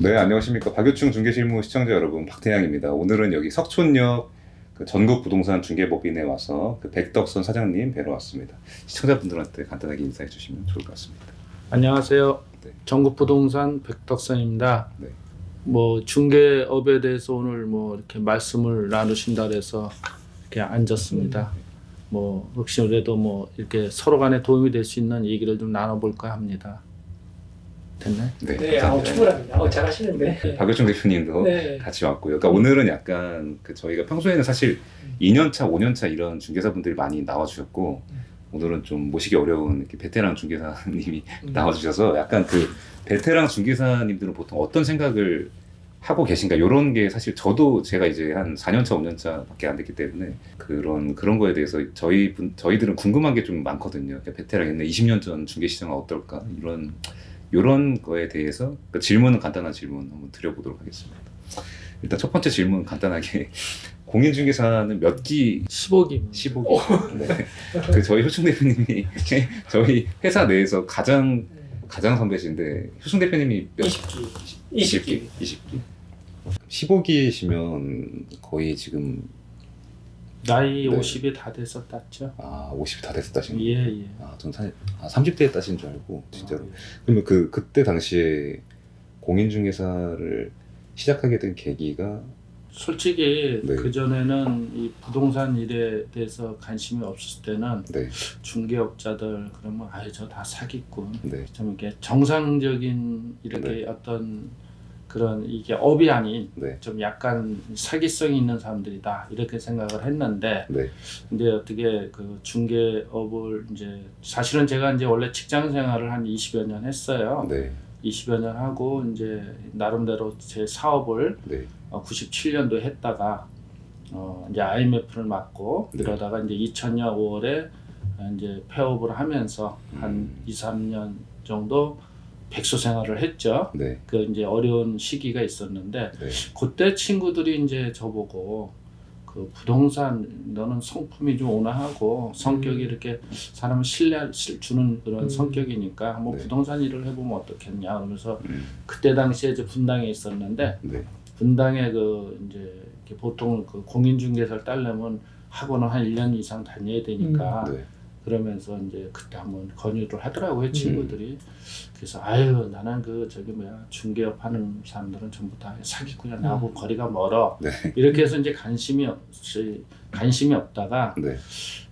네, 안녕하십니까. 박유충 중개실무 시청자 여러분, 박태양입니다. 오늘은 여기 석촌역 그 전국 부동산 중개법인에 와서 그 백덕선 사장님 뵈러 왔습니다. 시청자분들한테 간단하게 인사해 주시면 좋을 것 같습니다. 안녕하세요. 네. 전국부동산 백덕선입니다. 네. 중개업에 대해서 오늘 이렇게 말씀을 나누신다 그래서 이렇게 앉았습니다. 혹시라도 이렇게 서로 간에 도움이 될 수 있는 얘기를 좀 나눠볼까 합니다. 됐나요? 네, 네, 감사합니다. 충분합니다. 잘하시는데. 박유충 대표님도 네. 같이 왔고요. 그러니까 오늘은 약간 그 저희가 평소에는 사실 2년차, 5년차 이런 중개사분들이 많이 나와주셨고 오늘은 좀 모시기 어려운 이렇게 베테랑 중개사님이 나와주셔서 약간 그 베테랑 중개사님들은 보통 어떤 생각을 하고 계신가 이런 게 사실 저도 제가 이제 한 4년차, 5년차밖에 안 됐기 때문에 그런 거에 대해서 저희들은 궁금한 게 좀 많거든요. 그러니까 베테랑 옛날 20년 전 중개 시장은 어떨까 이런 거에 대해서 질문은 간단한 질문 한번 드려보도록 하겠습니다. 일단 첫 번째 질문 간단하게 공인중개사는 몇 기? 15기. 15기. 네. 그 저희 효충 대표님이 저희 회사 내에서 가장 선배신데 효충 대표님이 몇 20기. 20기. 15기시면 거의 지금 나이 네. 50이 다 돼서 땄죠. 50이 다 됐을 따신 예, 거예요? 예. 전 30대에 따신 줄 알고 진짜로. 그러면 그때 당시에 공인중개사를 시작하게 된 계기가 솔직히 네. 그전에는 이 부동산 일에 대해서 관심이 없을 때는 네, 중개업자들 그러면 저 다 사기꾼. 네, 좀 이렇게 정상적인 이렇게 네. 어떤 그런 이게 업이 아닌 네, 좀 약간 사기성이 있는 사람들이다 이렇게 생각을 했는데 네, 근데 어떻게 그 중개업을 이제 사실은 제가 이제 원래 직장 생활을 한 20여 년 했어요. 네, 20여 년 하고 이제 나름대로 제 사업을 네, 97년도에 했다가 이제 IMF를 맞고 네. 이러다가 이제 2000년 5월에 이제 폐업을 하면서 한 2, 3년 정도 백수 생활을 했죠. 네, 그 이제 어려운 시기가 있었는데 네, 그때 친구들이 이제 저보고 그 부동산 너는 성품이 좀 온화하고 성격이 이렇게 사람을 신뢰 주는 그런 성격이니까 네. 부동산 일을 해보면 어떻겠냐 그러면서 그때 당시에 이제 분당에 있었는데 네, 분당에 이제 이렇게 보통 그 공인중개사를 따려면 학원을 한 1년 이상 다녀야 되니까 네, 그러면서 이제 그때 한번 권유를 하더라고요 친구들이. 그래서 나는 중개업 하는 사람들은 전부 다 사기꾼이야 나하고 거리가 멀어. 네, 이렇게 해서 이제 관심이 없다가 네,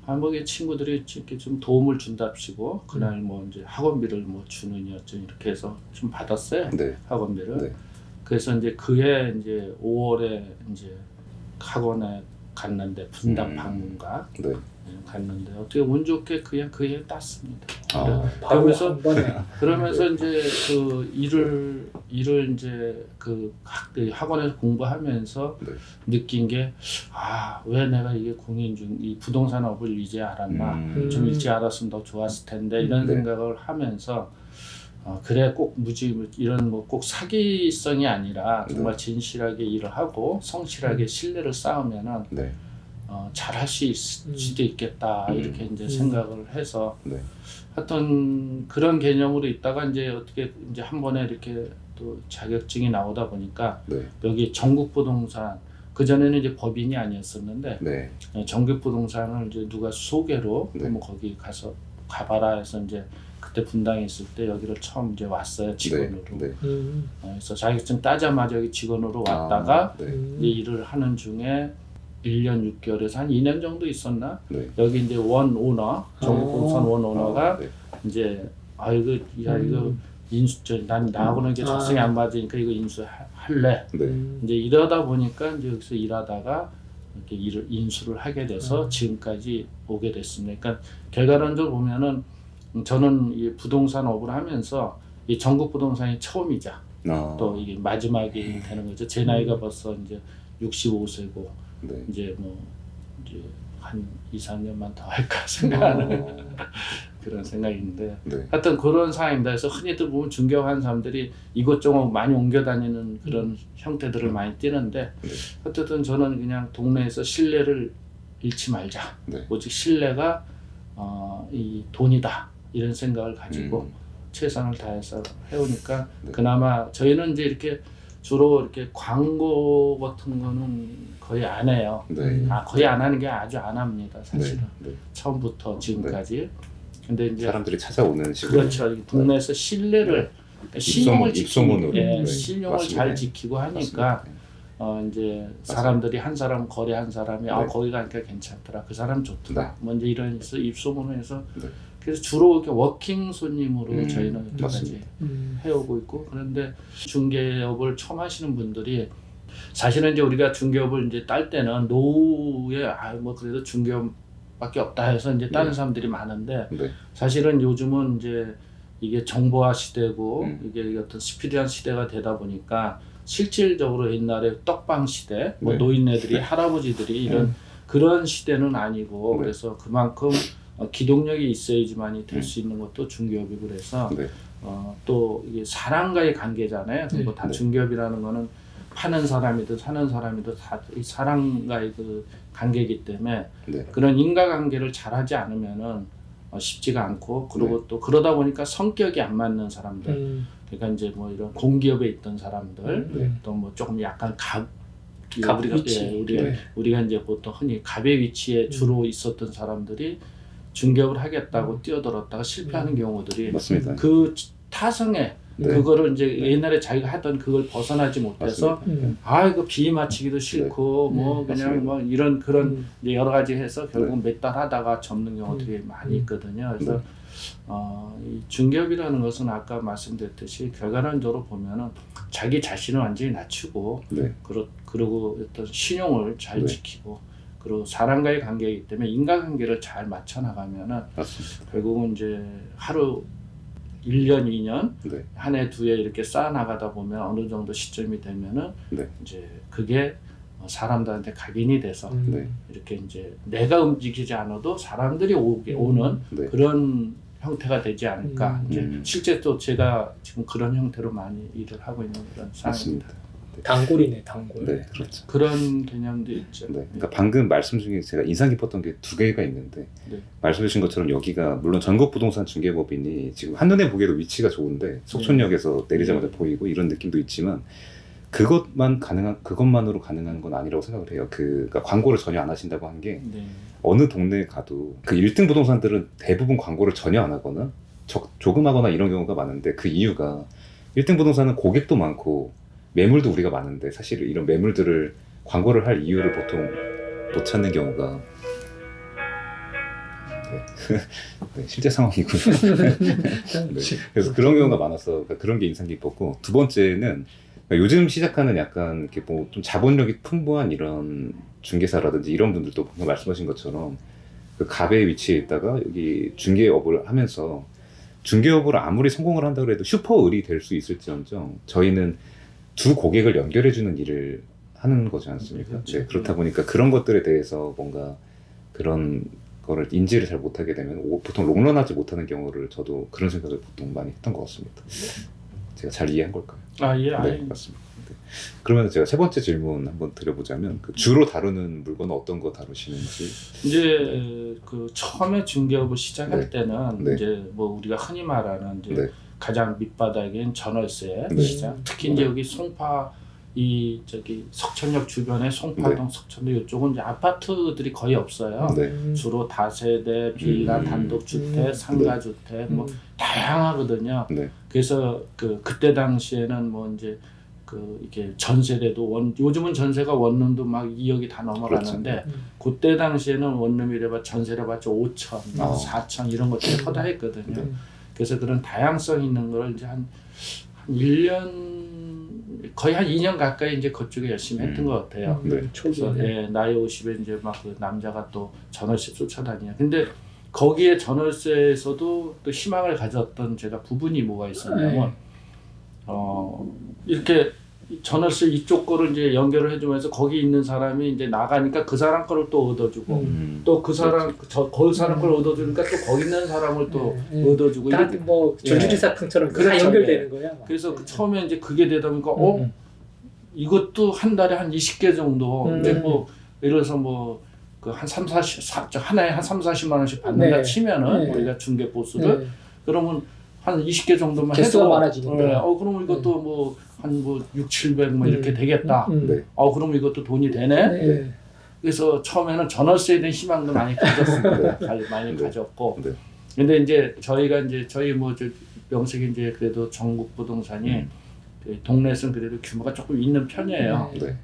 한국의 친구들이 이렇게 좀 도움을 준답시고 그날 이제 학원비를 주느니 어쩌니 이렇게 해서 좀 받았어요. 네, 학원비를. 네. 그래서 이제 그해 이제 5월에 이제 학원에 갔는데 분당 방문가 네. 갔는데 어떻게 운 좋게 그해 땄습니다. 그러면서 그러면서 이제 그 일을 이제 그 학원에서 공부하면서 네. 느낀 게 왜 내가 이게 이 부동산업을 이제 알았나 좀 일찍 알았으면 더 좋았을 텐데 이런 네. 생각을 하면서 그래 꼭 이런 꼭 사기성이 아니라 정말 진실하게 일을 하고 성실하게 신뢰를 쌓으면은 네. 잘할 수도 있겠다 이렇게 이제 생각을 해서 네. 하여튼 그런 개념으로 있다가 이제 어떻게 이제 한 번에 이렇게 또 자격증이 나오다 보니까 네. 여기 전국부동산 그 전에는 이제 법인이 아니었었는데 네. 전국부동산을 이제 누가 소개로 네. 한번 거기 가봐라 해서 이제 그때 분당에 있을 때 여기를 처음 이제 왔어요 직원으로. 네. 그래서 자격증 따자마자 여기 직원으로 왔다가 네. 이제 일을 하는 중에 1년 6개월에서 한 2년 정도 있었나? 네. 여기 이제 원 오너, 전국부동산 원 오너가 네. 이제 이거 난 나하고는 이게 적성이 안 맞으니까 이거 인수할래. 네. 이제 이러다 보니까 이제 여기서 일하다가 이렇게 인수를 하게 돼서 지금까지 오게 됐습니다. 그러니까 결과론적으로 보면은 저는 이 부동산업을 하면서 이 전국 부동산이 처음이자 또 이게 마지막이 되는 거죠. 제 나이가 벌써 이제 65세고 네. 이제 한 2, 3년만 더 할까 생각하는 그런 생각인데 네. 하여튼 그런 상황입니다. 그래서 흔히들 보면 중개업하는 사람들이 이곳저곳 많이 옮겨 다니는 그런 형태들을 많이 띠는데 네. 어쨌든 저는 그냥 동네에서 신뢰를 잃지 말자. 네. 오직 신뢰가 이 돈이다 이런 생각을 가지고 최선을 다해서 해오니까 네. 그나마 저희는 이제 이렇게 주로 이렇게 광고 같은 거는 거의 안 해요. 네. 거의 안 하는 게 아주 안 합니다. 사실은 네. 네. 처음부터 지금까지. 근데 이제 사람들이 찾아오는 식으로. 그렇죠. 동네에서 신뢰를 입소문으로. 네. 신용을 맞습니다. 잘 지키고 하니까 이제 사람들이 한 사람 거래 한 사람이 네. 거기 가니까 괜찮더라. 그 사람 좋더라. 네. 뭐 이제 이런 입소문을 해서 네. 그래서 주로 이렇게 워킹 손님으로 저희는 여기까지 맞습니다. 해오고 있고 그런데 중개업을 처음 하시는 분들이 사실은 이제 우리가 중개업을 이제 딸 때는 노후에 뭐 그래도 중개업밖에 없다 해서 이제 따는 네. 사람들이 많은데 네. 사실은 요즘은 이제 이게 정보화 시대고 이게 어떤 스피디한 시대가 되다 보니까 실질적으로 옛날에 떡방 시대, 뭐 네. 네. 노인네들이 할아버지들이 이런 그런 시대는 아니고 네. 그래서 그만큼 기동력이 있어야지만이 될 수 있는 것도 중개업이고 그래서 네. 또 이게 사람과의 관계잖아요. 그리고 다 네. 중개업이라는 거는 파는 사람이든 사는 사람이든 다 이 사람과의 그 관계이기 때문에 네. 그런 인과관계를 잘하지 않으면은 쉽지가 않고 그리고 네. 또 그러다 보니까 성격이 안 맞는 사람들 그러니까 이제 뭐 이런 공기업에 있던 사람들 또 뭐 조금 약간 갑 우리가 위치. 우리가 이제 보통 흔히 갑의 위치에 주로 있었던 사람들이 중개업을 하겠다고 뛰어들었다가 실패하는 경우들이 맞습니다. 그 타성에 네. 그거를 이제 옛날에 자기가 하던 그걸 벗어나지 못해서 맞습니다. 이거 비 맞히기도 싫고 뭐 그냥 맞습니다. 뭐 이런 그런 이제 여러 가지 해서 결국 몇 달 하다가 접는 경우들이 많이 있거든요. 그래서 이 중개업이라는 것은 아까 말씀드렸듯이 결과론적으로 보면은 자기 자신을 완전히 낮추고 네. 그리고 어떤 신용을 잘 네. 지키고 그리고 사람과의 관계이기 때문에 인간관계를 잘 맞춰 나가면은 맞습니다. 결국은 이제 하루 1년, 2년, 네. 한 해, 두 해 이렇게 쌓아 나가다 보면 어느 정도 시점이 되면은 네. 이제 그게 사람들한테 각인이 돼서 네. 이렇게 이제 내가 움직이지 않아도 사람들이 오는 네. 그런 형태가 되지 않을까. 이제 실제 또 제가 지금 그런 형태로 많이 일을 하고 있는 그런 상황입니다. 맞습니다. 단골이네, 단골. 네, 그렇죠. 그런 개념도 있죠. 네, 그러니까 방금 말씀 중에 제가 인상 깊었던 게 두 개가 있는데 네. 말씀해 주신 것처럼 여기가 물론 전국 부동산 중개법인이 지금 한눈에 보기에도 위치가 좋은데 속촌역에서 내리자마자 보이고 이런 느낌도 있지만 그것만으로 가능한 건 아니라고 생각을 해요. 그러니까 광고를 전혀 안 하신다고 한 게 네. 어느 동네에 가도 그 1등 부동산들은 대부분 광고를 전혀 안 하거나 조금 하거나 이런 경우가 많은데 그 이유가 1등 부동산은 고객도 많고 매물도 우리가 많은데 사실 이런 매물들을 광고를 할 이유를 보통 못 찾는 경우가 네, 실제 상황이고요. 네, 그래서 그런 경우가 많아서 그런 게 인상 깊었고 두 번째는 요즘 시작하는 약간 이렇게 뭐 좀 자본력이 풍부한 이런 중개사라든지 이런 분들도 방금 말씀하신 것처럼 그 갑의 위치에 있다가 여기 중개업을 하면서 중개업으로 아무리 성공을 한다고 해도 슈퍼을이 될 수 있을지언정 저희는 두 고객을 연결해주는 일을 하는 거지 않습니까? 그렇죠. 네, 그렇다 보니까 그런 것들에 대해서 뭔가 그런 거를 인지를 잘 못하게 되면 보통 롱런하지 못하는 경우를 저도 그런 생각을 보통 많이 했던 것 같습니다. 제가 잘 이해한 걸까요? 예, 네, 맞습니다. 네. 그러면 제가 세 번째 질문 한번 드려보자면 주로 다루는 물건은 어떤 거 다루시는지? 이제 그 처음에 중개업을 시작할 네. 때는 네. 이제 뭐 우리가 흔히 말하는 이제 네. 가장 밑바닥인 전월세 네. 시장, 특히 이제 여기 송파 이 저기 석천역 주변에 송파동, 석천도 이쪽은 이제 아파트들이 거의 없어요. 네. 주로 다세대, 빌라, 단독주택, 상가주택 뭐 다양하거든요. 네. 그래서 그때 당시에는 뭐 이제 이게 전세대도 요즘은 전세가 원룸도 막 2억이 다 넘어가는데 그때 당시에는 원룸이래봐 전세래봤자 5천, 4천 이런 것들이 허다했거든요. 그래서 그런 다양성 있는 걸 이제 한 1년 거의 한 2년 가까이 이제 그쪽에 열심히 했던 것 같아요. 네. 그래서 나이 50에 이제 막 그 남자가 또 전월세 쫓아다니냐. 근데 거기에 전월세에서도 또 희망을 가졌던 제가 부분이 뭐가 있었냐면 이렇게 전월세 이쪽 거를 이제 연결을 해주면서 거기 있는 사람이 이제 나가니까 그 사람 거를 또 얻어주고 또 그 사람 그 사람 걸 얻어주니까 또 거기 있는 사람을 또 얻어주고 다 뭐 줄줄이 사탕처럼 다 연결되는 거야. 그래서 처음에 이제 그게 되다 보니까 이것도 한 달에 한 20개 정도 이제 뭐 예를 들어서 뭐 그 한 3, 40 하나에 한 3, 40만 원씩 받는다 치면은 우리가 중개 보수를 그러면 한 20개 정도만 개수가 해도 많아지니까. 그럼 이것도 뭐 한 뭐 6, 700 뭐 이렇게 되겠다. 네. 그럼 이것도 돈이 되네. 네. 그래서 처음에는 전월세에 대한 희망도 많이 가졌습니다. 많이 네. 가졌고. 네. 근데 이제 저희가 이제 저희 뭐 저 명색이 이제 그래도 전국 부동산이 그 동네에서는 그래도 규모가 조금 있는 편이에요. 네.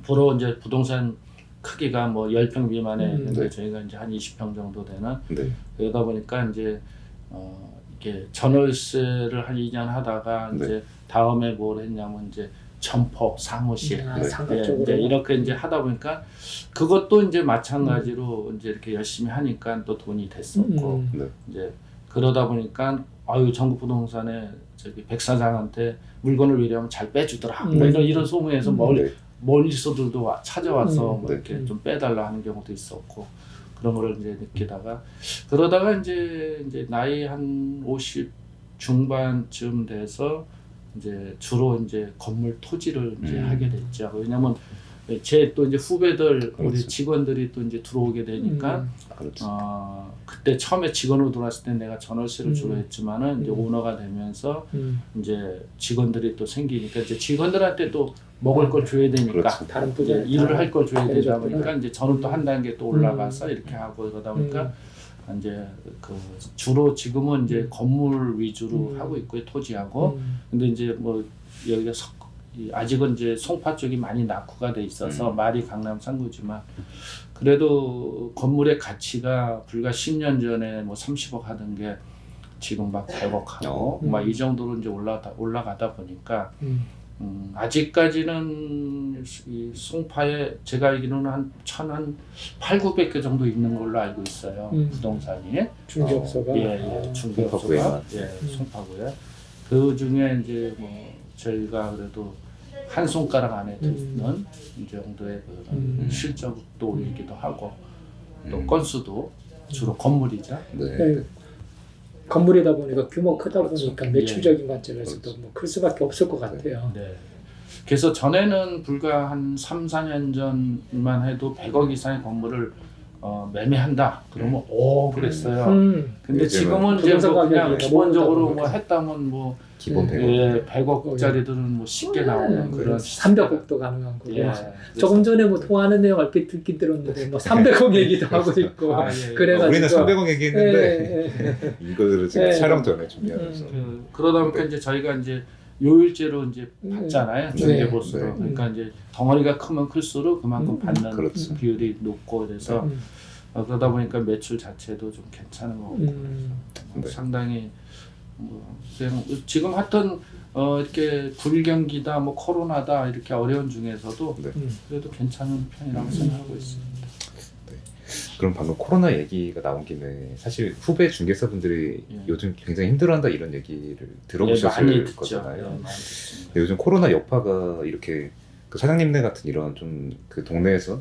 주로 이제 부동산 크기가 뭐 10평 미만에 있는데 네. 저희가 이제 한 20평 정도 되는 네. 그러다 보니까 이제 이렇게 전월세를 한 2년 하다가 네. 이제 다음에 뭘 했냐면 이제 점포 사무실 네. 상가 예, 쪽으로 이제 이렇게 이제 하다 보니까 그것도 이제 마찬가지로 이제 이렇게 열심히 하니까 또 돈이 됐었고 네. 이제 그러다 보니까 전국 부동산에 저기 백사장한테 물건을 위려면 잘 빼주더라. 뭐 이런 소문에서 네. 멀리서들도 찾아와서 뭐 네. 이렇게 좀 빼달라 하는 경우도 있었고 그런 거를 이제 느끼다가 그러다가 이제 나이 한 50 중반쯤 돼서 이제 주로 이제 건물 토지를 이제 하게 됐죠. 왜냐면 제 또 이제 후배들 우리 그렇죠. 직원들이 또 이제 들어오게 되니까 그렇죠. 그때 처음에 직원으로 들어왔을 때 내가 전월세를 주로 했지만은 이제 오너가 되면서 이제 직원들이 또 생기니까 이제 직원들한테 또 먹을 걸 줘야 되니까 그렇죠. 다른 이제 부자 일을 할 걸 줘야 되다 해줬구나. 보니까 이제 저는 또 한 단계 또 올라가서 이렇게 하고 그러다 보니까 이제 그 주로 지금은 이제 건물 위주로 하고 있고요 토지하고 근데 이제 뭐 여기가 아직은 이제 송파 쪽이 많이 낙후가 돼 있어서 말이 강남 상구지만 그래도 건물의 가치가 불과 10년 전에 뭐 30억 하던 게 지금 막 100억 하고 막 이 정도로 이제 올라가다 보니까 아직까지는 이 송파에 제가 알기로는 한 900개 정도 있는 걸로 알고 있어요. 부동산이. 중개업소가 중개업소가 송파구에. 그 중에 이제 뭐 저희가 그래도 한 손가락 안에 드는 이 정도의 그런 실적도 올리기도 하고 또 건수도 주로 건물이죠. 네. 네. 건물이다 보니까 규모 크다 보니까 그렇죠. 매출적인 관점에서도 뭐 클 수밖에 없을 것 같아요. 네. 그래서 전에는 불과 한 3, 4년 전만 해도 100억 이상의 건물을 매매한다. 그러면 그랬어요. 근데 요즘은 지금은 이제 부동산 뭐 그냥 가격이 기본적으로 너무 뭐 오르다 했다면 뭐 기본 100억. 100억짜리들은 뭐 쉽게 나오는 그런 300억도 가능한 거고. 예. 조금 전에 뭐 통화하는 내용 얼핏 듣긴 들었는데 뭐 300억 얘기도 하고 있고 예. 그래가지고 우리는 300억 얘기했는데 예, 예. 이거를 지금 예. 촬영 전에 준비하면서 그러다 보니까 이제 저희가 이제 요일제로 이제 받잖아요. 중개보수로. 네. 그러니까 이제 덩어리가 크면 클수록 그만큼 받는 그렇죠. 비율이 높고 그래서 그러다 보니까 매출 자체도 좀 괜찮은 거고 네. 상당히 뭐 그냥 지금 하여튼 이렇게 불경기다 뭐 코로나다 이렇게 어려운 중에서도 네. 그래도 괜찮은 편이라고 생각하고 있습니다. 그럼 방금 코로나 얘기가 나온 김에 사실 후배 중개사분들이 예. 요즘 굉장히 힘들어한다 이런 얘기를 많이 들어보셨을 듣죠. 거잖아요. 많이 듣습니다. 근데 요즘 코로나 여파가 이렇게 그 사장님네 같은 이런 좀 그 동네에서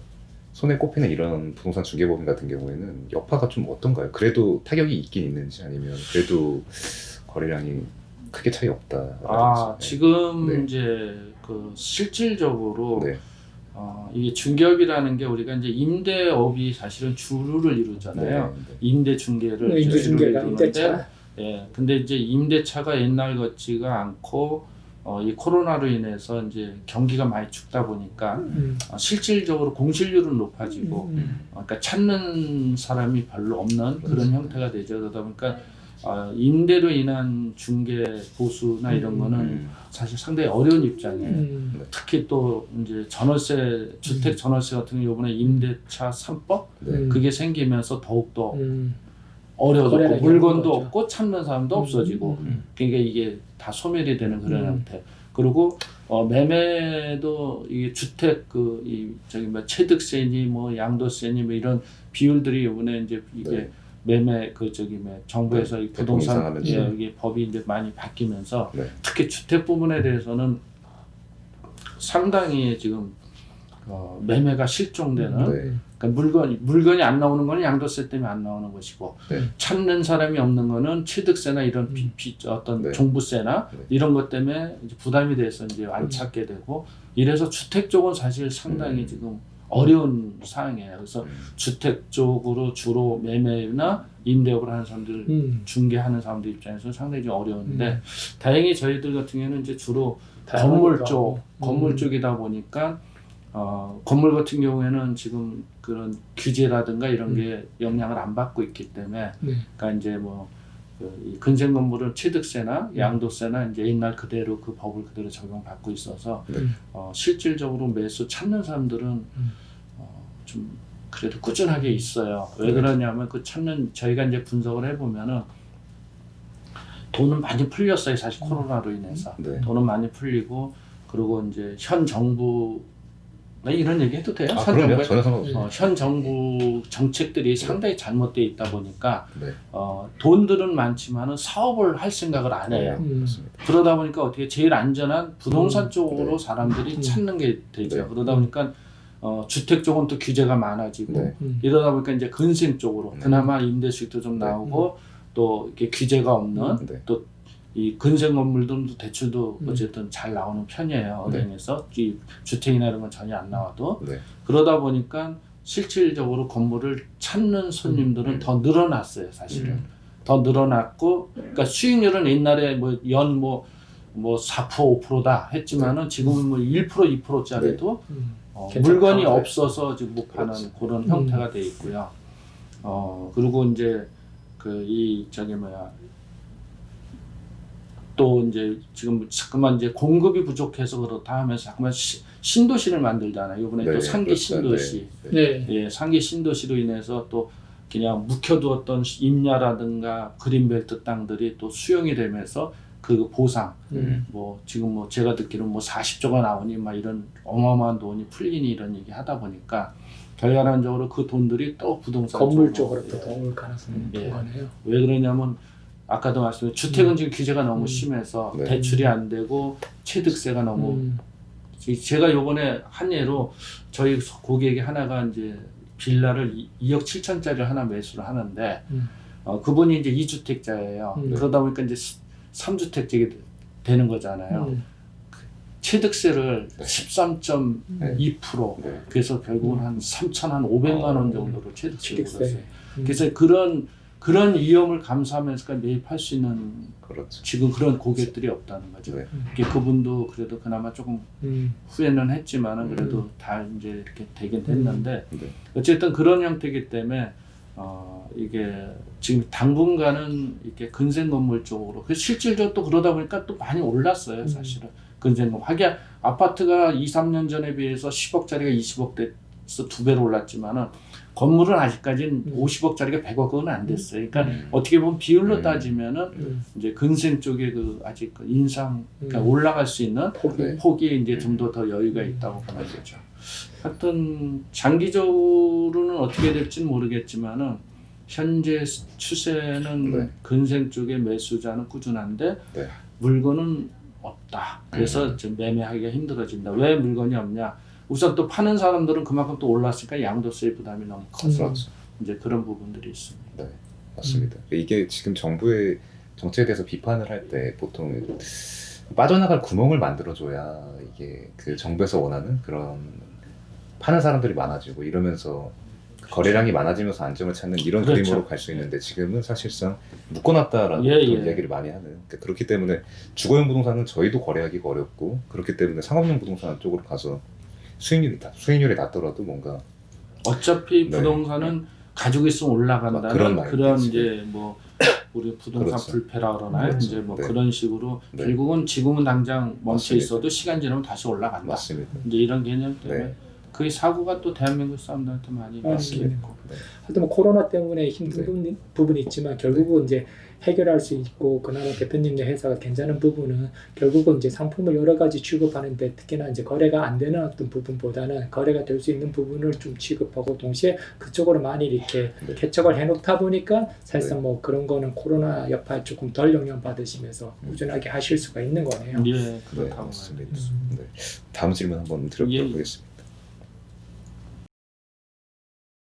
손에 꼽히는 이런 부동산 중개법인 같은 경우에는 여파가 좀 어떤가요? 그래도 타격이 있긴 있는지 아니면 그래도 거래량이 크게 차이 없다. 지금 네. 이제 그 실질적으로 네. 이게 중개업이라는 게 우리가 이제 임대업이 사실은 주류를 이루잖아요. 네. 임대 중개를 임대 주류를 중개가 이루는데, 임대차. 예, 근데 이제 임대차가 옛날 같지가 않고 이 코로나로 인해서 이제 경기가 많이 죽다 보니까 실질적으로 공실률은 높아지고, 그러니까 찾는 사람이 별로 없는 그런 형태가 되죠. 그러다 보니까 임대로 인한 중개 보수나 이런 거는 사실 상당히 어려운 입장이에요. 특히 또 이제 전월세 주택 전월세 같은 경우 이번에 임대차 3법 네. 그게 생기면서 더욱 더 어려워졌고 거래량이 물건도 없는 없고 찾는 사람도 없어지고 그러니까 이게 다 소멸이 되는 그런 형태. 그리고 매매도 이게 주택 저기 뭐 취득세니 뭐 양도세니 뭐 이런 비율들이 이번에 이제 이게 네. 매매 정부에서 이 부동산 이상하면서. 이게 법이 이제 많이 바뀌면서 네. 특히 주택 부분에 대해서는 상당히 지금 매매가 실종되는 네. 그러니까 물건이 안 나오는 거는 양도세 때문에 안 나오는 것이고 네. 찾는 사람이 없는 거는 취득세나 이런 어떤 네. 종부세나 네. 이런 것 때문에 이제 부담이 돼서 이제 안 찾게 되고 이래서 주택 쪽은 사실 상당히 지금 어려운 상황이에요. 그래서 주택 쪽으로 주로 매매나 임대업을 하는 사람들, 중개하는 사람들 입장에서 상당히 좀 어려운데 다행히 저희들 같은 경우는 이제 주로 건물 쪽, 건물 쪽이다 보니까 건물 같은 경우에는 지금 그런 규제라든가 이런 게 영향을 안 받고 있기 때문에, 그러니까 이제 이 근생 건물은 취득세나 양도세나 이제 옛날 그대로 그 법을 그대로 적용받고 있어서 실질적으로 매수 찾는 사람들은 좀 그래도 꾸준하게 있어요. 왜 그러냐면 그 찾는 저희가 이제 분석을 해보면은 돈은 많이 풀렸어요. 사실 코로나로 인해서 돈은 많이 풀리고, 그리고 이제 현 정부 이런 얘기 해도 돼요? 그럼요. 전혀 상관없어요. 현 정부 정책들이 상당히 잘못되어 있다 보니까 돈들은 많지만은 사업을 할 생각을 안 해요. 그러다 보니까 어떻게 제일 안전한 부동산 쪽으로 사람들이 찾는 게 되죠. 그러다 보니까 주택 쪽은 또 규제가 많아지고 이러다 보니까 이제 근생 쪽으로 그나마 임대수익도 좀 나오고 또 이렇게 규제가 없는 또 이 근생 건물들도 대출도 어쨌든 잘 나오는 편이에요. 은행에서 이 주택이나 이런 건 전혀 안 나와도 그러다 보니까 실질적으로 건물을 찾는 손님들은 더 늘어났어요. 사실은 더 늘어났고, 그러니까 수익률은 옛날에 연 4% 5%다 했지만은 지금은 1% 2%짜리도 물건이 없어서 지금 못 파는 그런 형태가 돼 있고요. 그리고 이제 또 이제 지금 자꾸만 이제 공급이 부족해서 그렇다 하면서 자꾸만 신도시를 만들잖아요. 이번에 또 상계 신도시, 예, 상계 신도시로 인해서 또 그냥 묵혀두었던 임야라든가 그린벨트 땅들이 또 수용이 되면서 그 보상, 지금 제가 듣기로는 40조가 나오니 이런 어마어마한 돈이 풀리니 이런 얘기 하다 보니까 결과론적으로 그 돈들이 또 부동산 건물 쪽으로 또 올 가능성이 높아요. 왜 그러냐면 아까도 말씀드린 주택은 지금 규제가 너무 심해서 대출이 안 되고 취득세가 너무 제가 요번에 한 예로 저희 고객이 하나가 이제 빌라를 2억 7천짜리를 하나 매수를 하는데 그분이 이제 2주택자예요. 그러다 보니까 이제 3주택자가 되는 거잖아요. 취득세를 13.2% 그래서 결국은 한 3,500만 원 정도로 취득세를 물었어요. 그래서 그런 위험을 감수하면서 매입할 수 있는 지금 그런 고객들이 없다는 거죠. 그분도 그래도 그나마 조금 후회는 했지만은 그래도 다 이제 이렇게 되긴 됐는데 어쨌든 그런 형태이기 때문에 이게 지금 당분간은 이렇게 근생 건물 쪽으로 실질적으로 또 그러다 보니까 또 많이 올랐어요. 사실은 근생 건물 하긴 아파트가 2-3년 전에 비해서 10억짜리가 20억 돼서 2배로 올랐지만은 건물은 아직까지는 50억짜리가 100억은 안 됐어요. 그러니까 어떻게 보면 비율로 따지면은 이제 근생 쪽에 아직 인상, 그러니까 올라갈 수 있는 폭이 이제 좀 더 여유가 있다고 보는 거죠. 하여튼 장기적으로는 어떻게 될지는 모르겠지만은 현재 추세는 근생 쪽에 매수자는 꾸준한데 물건은 없다. 그래서 좀 매매하기가 힘들어진다. 왜 물건이 없냐? 우선 또 파는 사람들은 그만큼 또 올랐으니까 양도세 부담이 너무 커서 이제 그런 부분들이 있습니다. 네, 맞습니다. 이게 지금 정부의 정책에 대해서 비판을 할 때 보통 빠져나갈 구멍을 만들어줘야 이게 그 정부에서 원하는 그런 파는 사람들이 많아지고 이러면서 거래량이 많아지면서 안정을 찾는 이런 그림으로 갈 수 있는데 지금은 사실상 묶어놨다라는 이야기를 많이 하는. 그러니까 그렇기 때문에 주거용 부동산은 저희도 거래하기가 어렵고 그렇기 때문에 상업용 부동산 쪽으로 가서 수익률이 낮더라도 뭔가 어차피 부동산은 가지고 있으면 올라간다는 그런 이제 우리 부동산 불패라 그러나요? 이제 그런 식으로 결국은 지금은 당장 멈춰 있어도 시간 지나면 다시 올라간다. 이제 이런 개념 때문에 그 사고가 또 대한민국 사람들한테 많이 바뀌었고. 하여튼 코로나 때문에 힘든 부분이 있지만 결국은 이제 해결할 수 있고 그나마 대표님네 회사가 괜찮은 부분은 결국은 이제 상품을 여러 가지 취급하는데 특히나 이제 거래가 안 되는 어떤 부분보다는 거래가 될 수 있는 부분을 좀 취급하고 동시에 그쪽으로 많이 이렇게 개척을 해놓다 보니까 사실상 그런 거는 코로나 여파에 조금 덜 영향 받으시면서 꾸준하게 하실 수가 있는 거네요. 예, 그렇다고 맞습니다. 다음 질문 한번 드려보겠습니다.